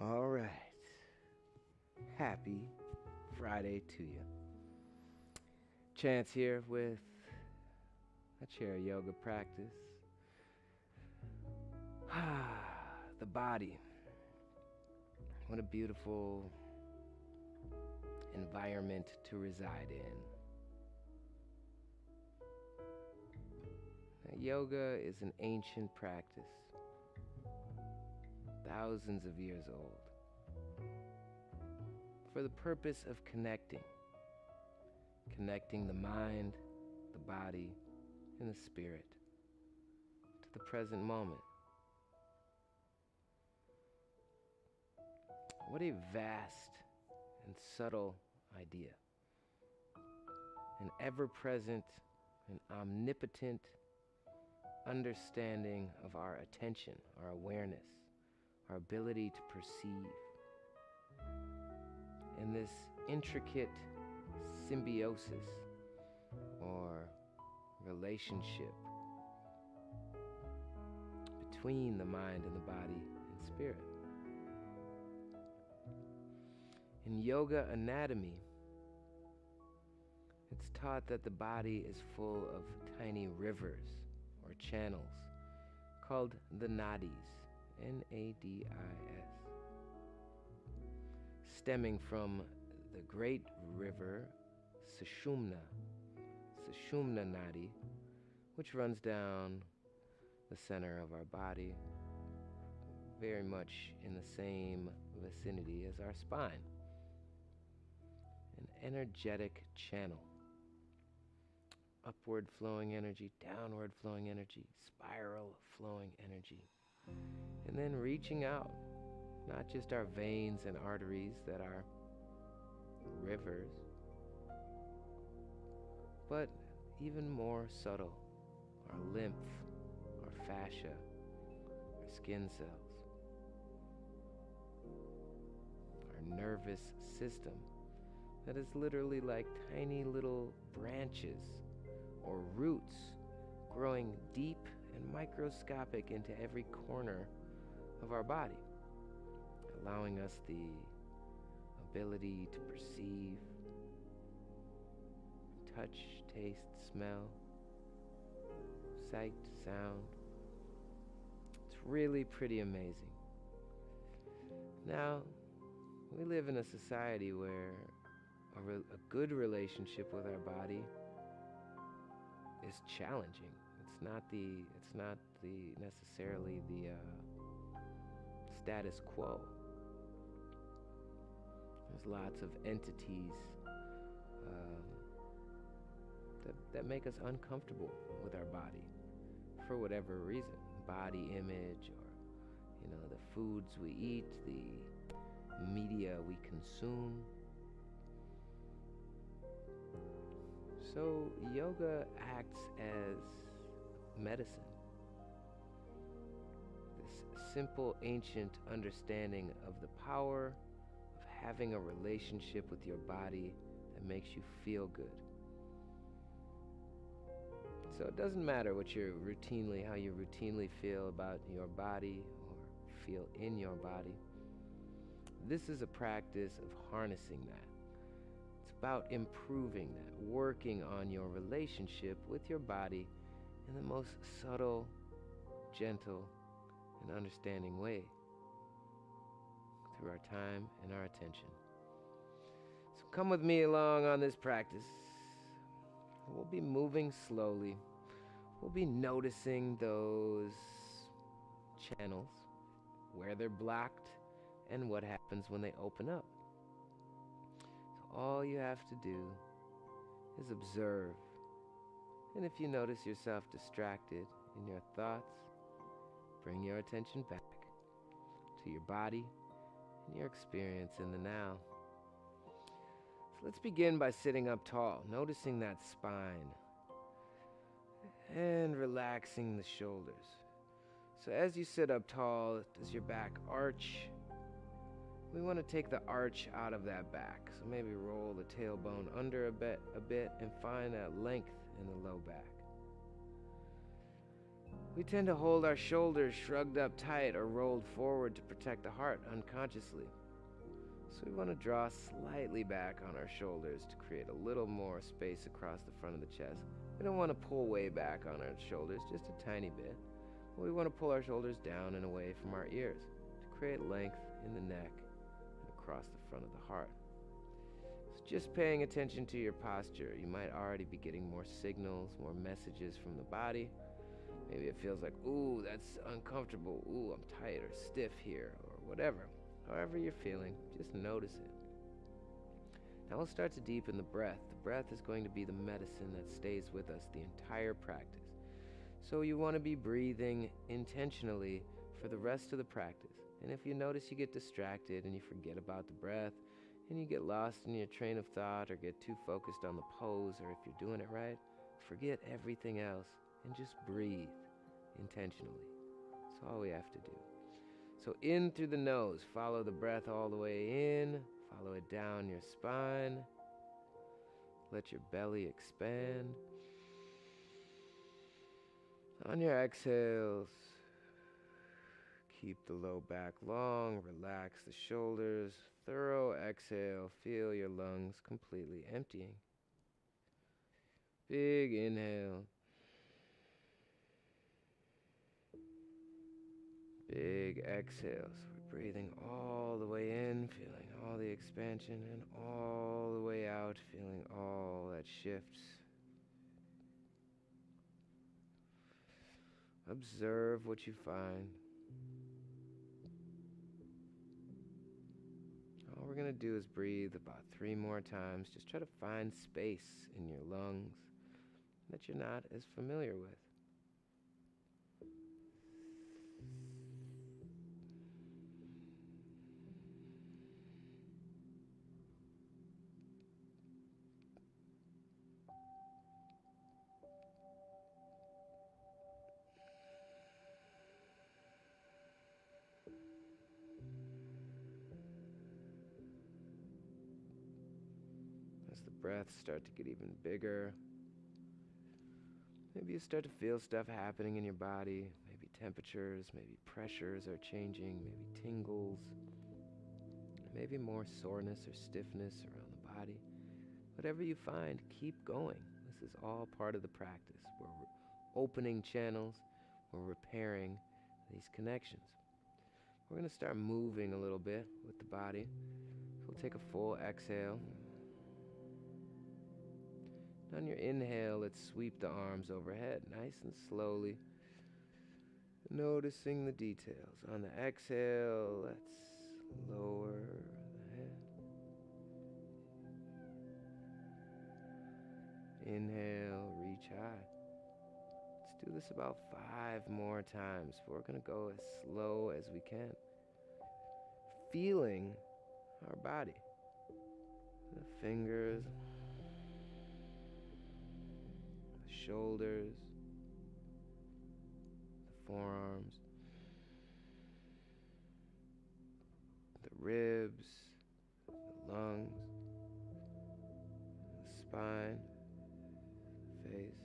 All right. Happy Friday to you. Chance here with a chair yoga practice. The body. What a beautiful environment to reside in. Now, yoga is an ancient practice, thousands of years old, for the purpose of connecting the mind, the body, and the spirit to the present moment. What a vast and subtle idea. An ever-present and omnipotent understanding of our attention, our awareness, our ability to perceive. And this intricate symbiosis or relationship between the mind and the body and spirit. In yoga anatomy, it's taught that the body is full of tiny rivers or channels called the nadis, Nadis, stemming from the great river Sushumna Nadi, which runs down the center of our body, very much in the same vicinity as our spine. An energetic channel. Upward flowing energy, downward flowing energy, spiral flowing energy. And then reaching out, not just our veins and arteries that are rivers, but even more subtle, our lymph, our fascia, our skin cells, our nervous system that is literally like tiny little branches or roots growing deep and microscopic into every corner of our body, allowing us the ability to perceive, touch, taste, smell, sight, sound. It's really pretty amazing. Now, we live in a society where a good relationship with our body is challenging. It's not necessarily the status quo. There's lots of entities that make us uncomfortable with our body for whatever reason. Body image, or the foods we eat, the media we consume. So yoga acts as medicine. This simple ancient understanding of the power of having a relationship with your body that makes you feel good. So it doesn't matter how you routinely feel about your body or feel in your body. This is a practice of harnessing that. It's about improving that, working on your relationship with your body in the most subtle, gentle, and understanding way through our time and our attention. So come with me along on this practice. We'll be moving slowly. We'll be noticing those channels, where they're blocked, and what happens when they open up. So all you have to do is observe. And if you notice yourself distracted in your thoughts, bring your attention back to your body and your experience in the now. So let's begin by sitting up tall, noticing that spine and relaxing the shoulders. So as you sit up tall, does your back arch? We want to take the arch out of that back. So maybe roll the tailbone under a bit and find that length in the low back. We tend to hold our shoulders shrugged up tight or rolled forward to protect the heart unconsciously. So we want to draw slightly back on our shoulders to create a little more space across the front of the chest. We don't want to pull way back on our shoulders, just a tiny bit. But we want to pull our shoulders down and away from our ears to create length in the neck and across the front of the heart. So just paying attention to your posture, you might already be getting more signals, more messages from the body. Maybe it feels like, ooh, that's uncomfortable, ooh, I'm tight or stiff here, or whatever. However you're feeling, just notice it. Now we'll start to deepen the breath. The breath is going to be the medicine that stays with us the entire practice. So you want to be breathing intentionally for the rest of the practice. And if you notice you get distracted and you forget about the breath, and you get lost in your train of thought or get too focused on the pose, or if you're doing it right, forget everything else and just breathe intentionally. That's all we have to do. So in through the nose, follow the breath all the way in, follow it down your spine, let your belly expand. On your exhales, keep the low back long, relax the shoulders, thorough exhale, feel your lungs completely emptying. Big inhale. Big exhale, so we're breathing all the way in, feeling all the expansion, and all the way out, feeling all that shifts. Observe what you find. All we're going to do is breathe about 3 more times. Just try to find space in your lungs that you're not as familiar with. As the breaths start to get even bigger, maybe you start to feel stuff happening in your body, maybe temperatures, maybe pressures are changing, maybe tingles, maybe more soreness or stiffness around the body. Whatever you find, keep going. This is all part of the practice. We're opening channels, we're repairing these connections. We're going to start moving a little bit with the body. So we'll take a full exhale. On your inhale, let's sweep the arms overhead, nice and slowly, noticing the details. On the exhale, let's lower the head. Inhale, reach high. Let's do this about 5 more times. We're going to go as slow as we can. Feeling our body. The fingers, shoulders, the forearms, the ribs, the lungs, the spine, the face.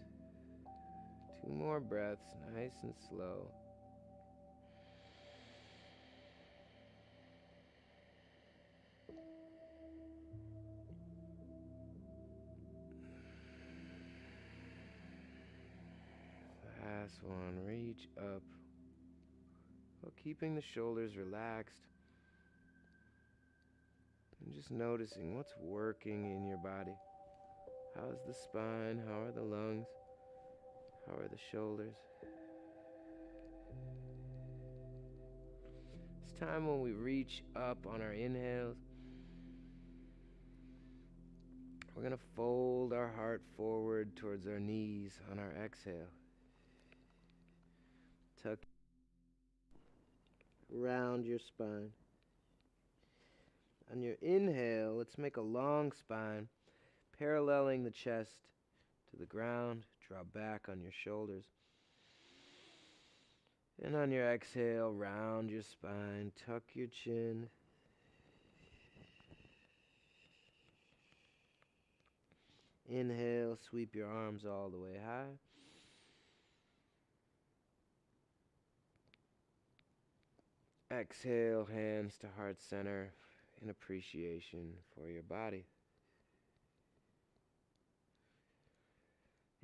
2 more breaths, nice and slow. Last one, reach up while keeping the shoulders relaxed and just noticing what's working in your body. How's the spine? How are the lungs? How are the shoulders? It's time when we reach up on our inhales. We're going to fold our heart forward towards our knees on our exhale. Tuck around your spine. On your inhale, let's make a long spine, paralleling the chest to the ground. Draw back on your shoulders. And on your exhale, round your spine, tuck your chin. Inhale, sweep your arms all the way high. Exhale, hands to heart center in appreciation for your body.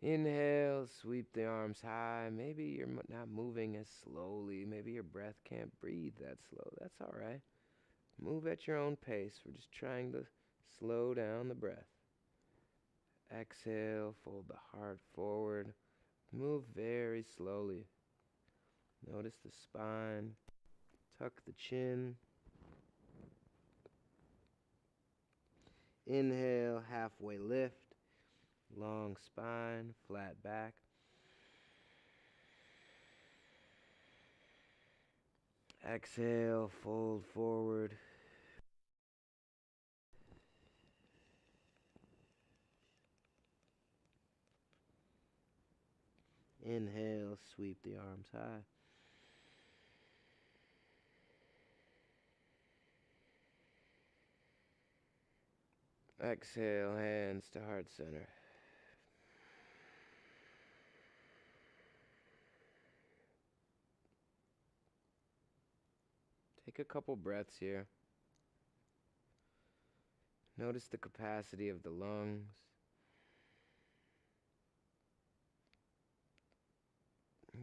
Inhale, sweep the arms high. Maybe you're not moving as slowly. Maybe your breath can't breathe that slow. That's all right. Move at your own pace. We're just trying to slow down the breath. Exhale, fold the heart forward. Move very slowly. Notice the spine. Tuck the chin. Inhale, halfway lift. Long spine, flat back. Exhale, fold forward. Inhale, sweep the arms high. Exhale, hands to heart center. Take a couple breaths here. Notice the capacity of the lungs.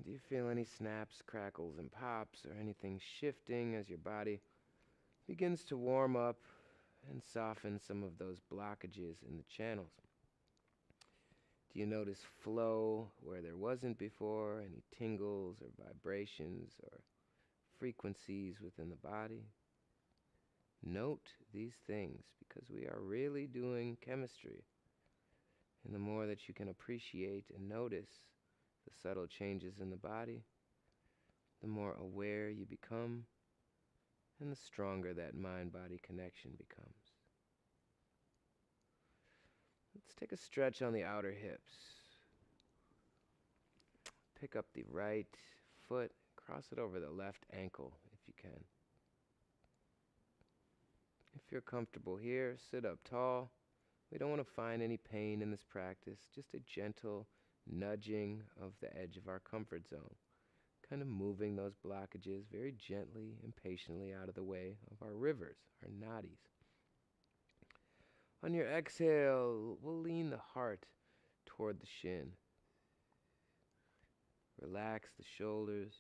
Do you feel any snaps, crackles, and pops, or anything shifting as your body begins to warm up and soften some of those blockages in the channels? Do you notice flow where there wasn't before, any tingles or vibrations or frequencies within the body? Note these things because we are really doing chemistry. And the more that you can appreciate and notice the subtle changes in the body, the more aware you become and the stronger that mind-body connection becomes. Let's take a stretch on the outer hips. Pick up the right foot, cross it over the left ankle if you can. If you're comfortable here, sit up tall. We don't want to find any pain in this practice, just a gentle nudging of the edge of our comfort zone, kind of moving those blockages very gently and patiently out of the way of our rivers, our nadis. On your exhale, we'll lean the heart toward the shin. Relax the shoulders.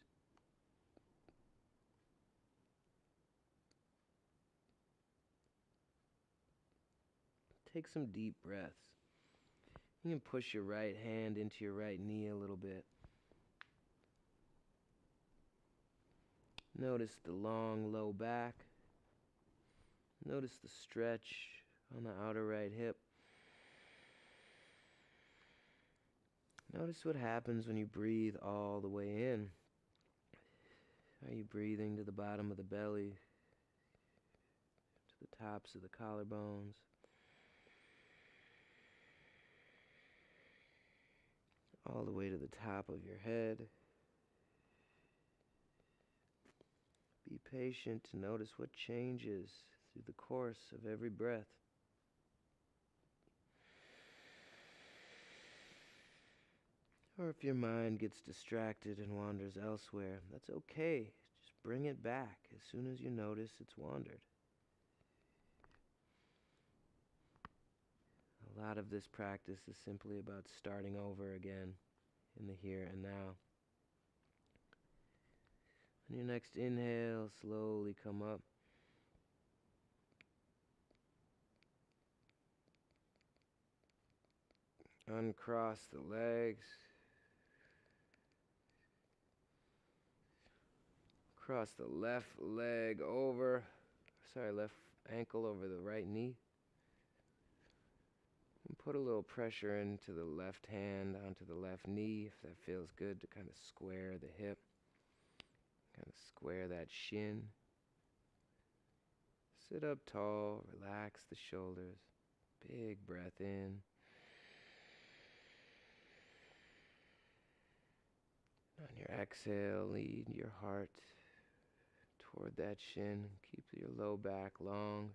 Take some deep breaths. You can push your right hand into your right knee a little bit. Notice the long, low back. Notice the stretch on the outer right hip. Notice what happens when you breathe all the way in. Are you breathing to the bottom of the belly, to the tops of the collarbones? All the way to the top of your head. Be patient to notice what changes through the course of every breath. Or if your mind gets distracted and wanders elsewhere, that's okay. Just bring it back as soon as you notice it's wandered. A lot of this practice is simply about starting over again in the here and now. On your next inhale, slowly come up. Uncross the legs. Cross the left leg over, left ankle over the right knee. And put a little pressure into the left hand onto the left knee if that feels good to kind of square the hip, kind of square that shin. Sit up tall, relax the shoulders, big breath in. On your exhale, lead your heart toward that shin. Keep your low back long.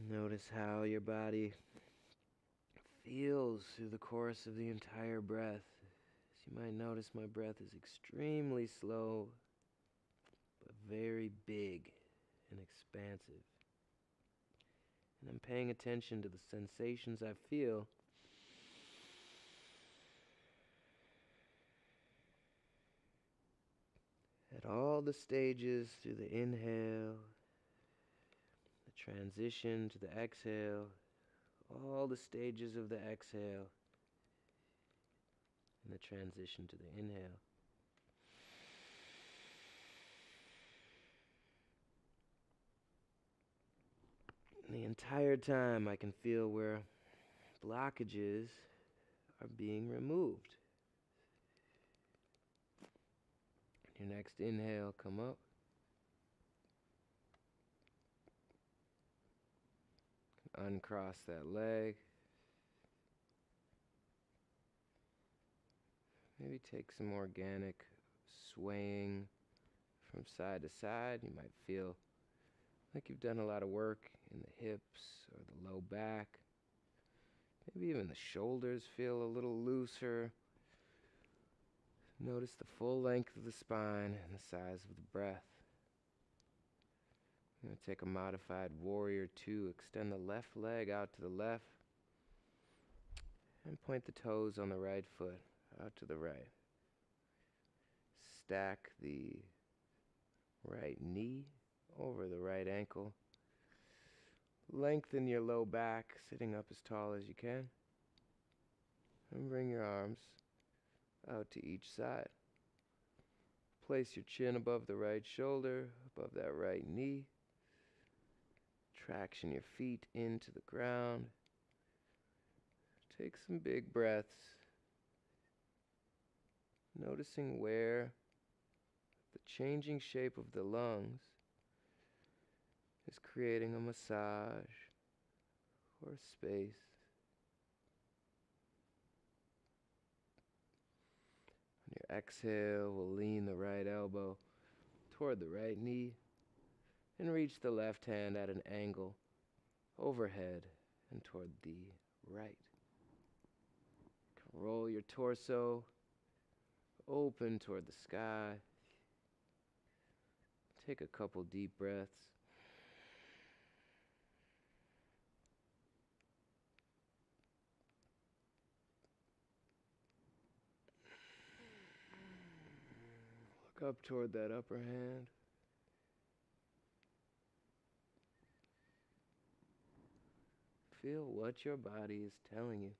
Notice how your body feels through the course of the entire breath. As you might notice, my breath is extremely slow, but very big and expansive. And I'm paying attention to the sensations I feel at all the stages through the inhale, the transition to the exhale, all the stages of the exhale, and the transition to the inhale. And the entire time I can feel where blockages are being removed. Your next inhale, come up. Uncross that leg. Maybe take some organic swaying from side to side. You might feel like you've done a lot of work in the hips or the low back. Maybe even the shoulders feel a little looser. Notice the full length of the spine and the size of the breath. I'm going to take a modified warrior 2. Extend the left leg out to the left and point the toes on the right foot out to the right. Stack the right knee over the right ankle. Lengthen your low back, sitting up as tall as you can. And bring your arms out to each side. Place your chin above the right shoulder, above that right knee. Traction your feet into the ground. Take some big breaths. Noticing where the changing shape of the lungs is creating a massage or space. On your exhale, we'll lean the right elbow toward the right knee and reach the left hand at an angle overhead and toward the right. Roll your torso open toward the sky. Take a couple deep breaths. Look up toward that upper hand. Feel what your body is telling you.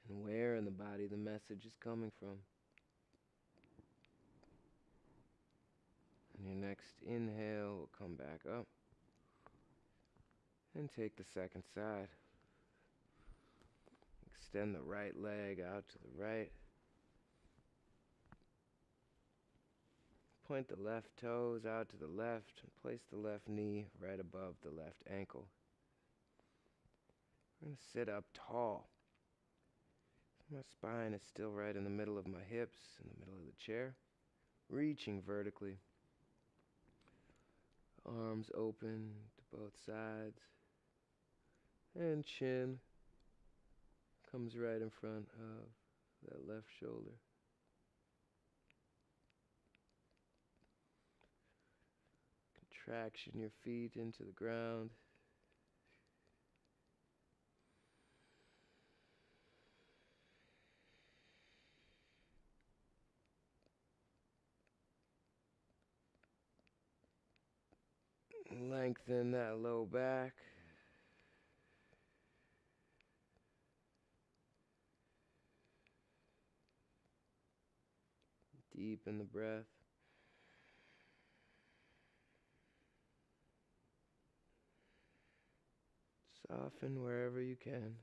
And where in the body the message is coming from. On your next inhale, we'll come back up. And take the second side. Extend the right leg out to the right. Point the left toes out to the left and place the left knee right above the left ankle. I'm going to sit up tall. My spine is still right in the middle of my hips, in the middle of the chair, reaching vertically. Arms open to both sides. And chin comes right in front of that left shoulder. Traction your feet into the ground. Lengthen that low back. Deepen the breath. Soften wherever you can.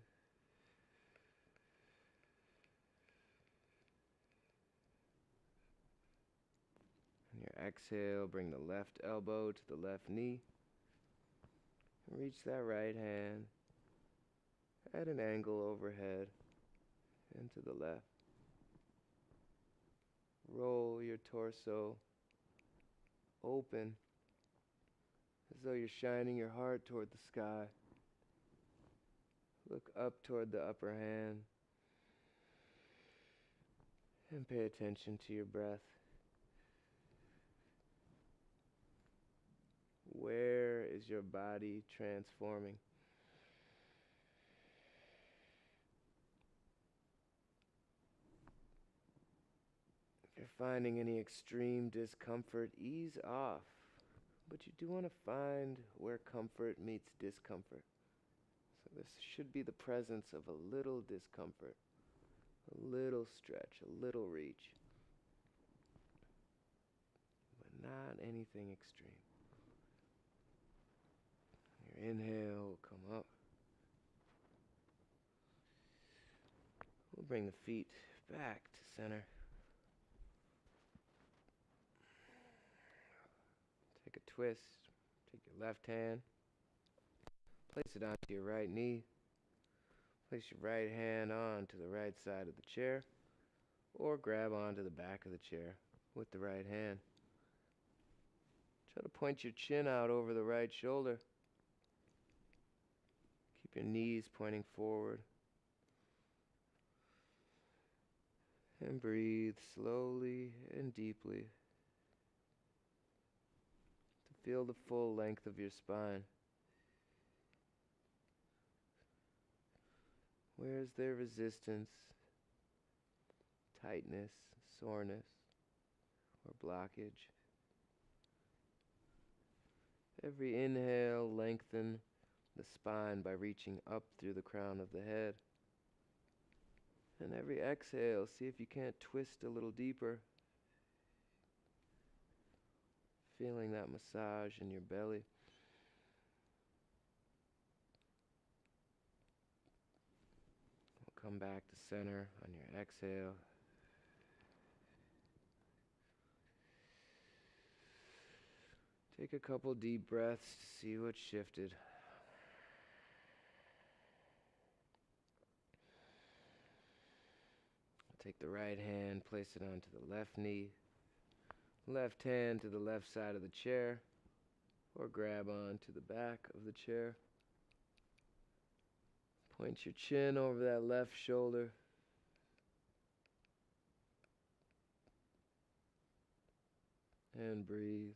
On your exhale, bring the left elbow to the left knee. Reach that right hand at an angle overhead and to the left. Roll your torso open as though you're shining your heart toward the sky. Look up toward the upper hand and pay attention to your breath. Where is your body transforming? If you're finding any extreme discomfort, ease off. But you do want to find where comfort meets discomfort. So this should be the presence of a little discomfort, a little stretch, a little reach, but not anything extreme. Your inhale will come up. We'll bring the feet back to center. Take a twist. Take your left hand. Place it onto your right knee. Place your right hand onto the right side of the chair, or grab onto the back of the chair with the right hand. Try to point your chin out over the right shoulder. Keep your knees pointing forward. And breathe slowly and deeply to feel the full length of your spine. Where is there resistance, tightness, soreness, or blockage? Every inhale, lengthen the spine by reaching up through the crown of the head. And every exhale, see if you can't twist a little deeper. Feeling that massage in your belly. We'll come back to center on your exhale. Take a couple deep breaths to see what shifted. Take the right hand, place it onto the left knee. Left hand to the left side of the chair, or grab onto the back of the chair. Point your chin over that left shoulder. And breathe.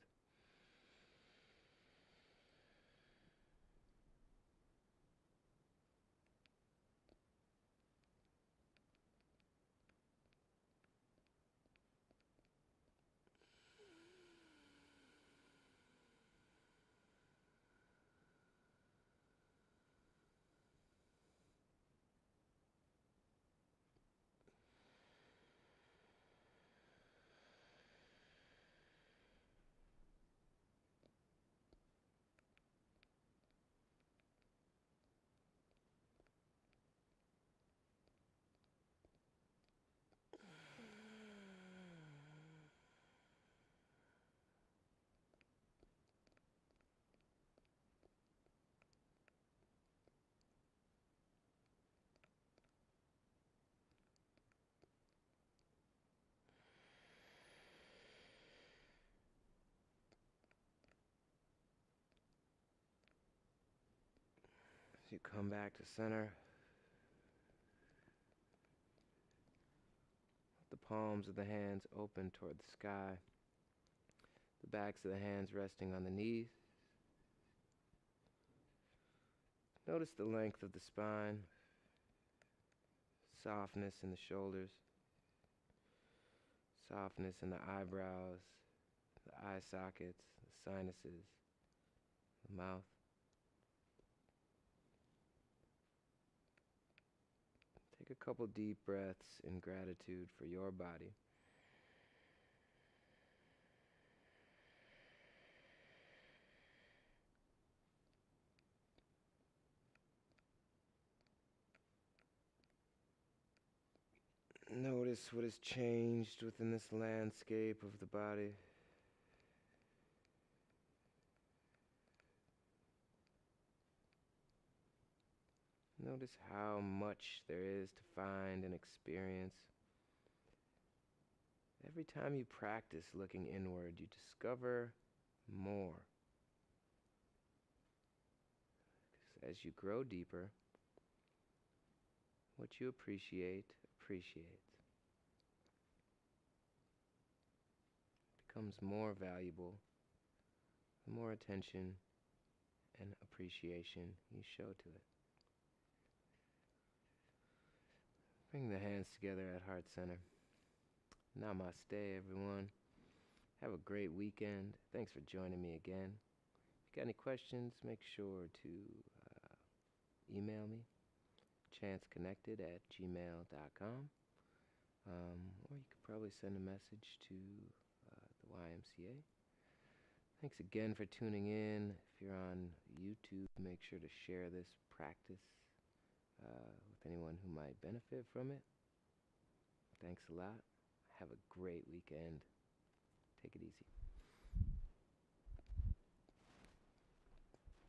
As you come back to center, let the palms of the hands open toward the sky, the backs of the hands resting on the knees. Notice the length of the spine, softness in the shoulders, softness in the eyebrows, the eye sockets, the sinuses, the mouth. Take a couple deep breaths in gratitude for your body. Notice what has changed within this landscape of the body. Notice how much there is to find and experience. Every time you practice looking inward, you discover more. as you grow deeper, what you appreciate appreciates. Becomes more valuable the more attention and appreciation you show to it. Bring the hands together at Heart Center. Namaste, everyone. Have a great weekend. Thanks for joining me again. If you got any questions, make sure to email me, chanceconnected@gmail.com. Or you could probably send a message to the YMCA. Thanks again for tuning in. If you're on YouTube, make sure to share this practice with anyone who might benefit from it. Thanks a lot. Have a great weekend. Take it easy.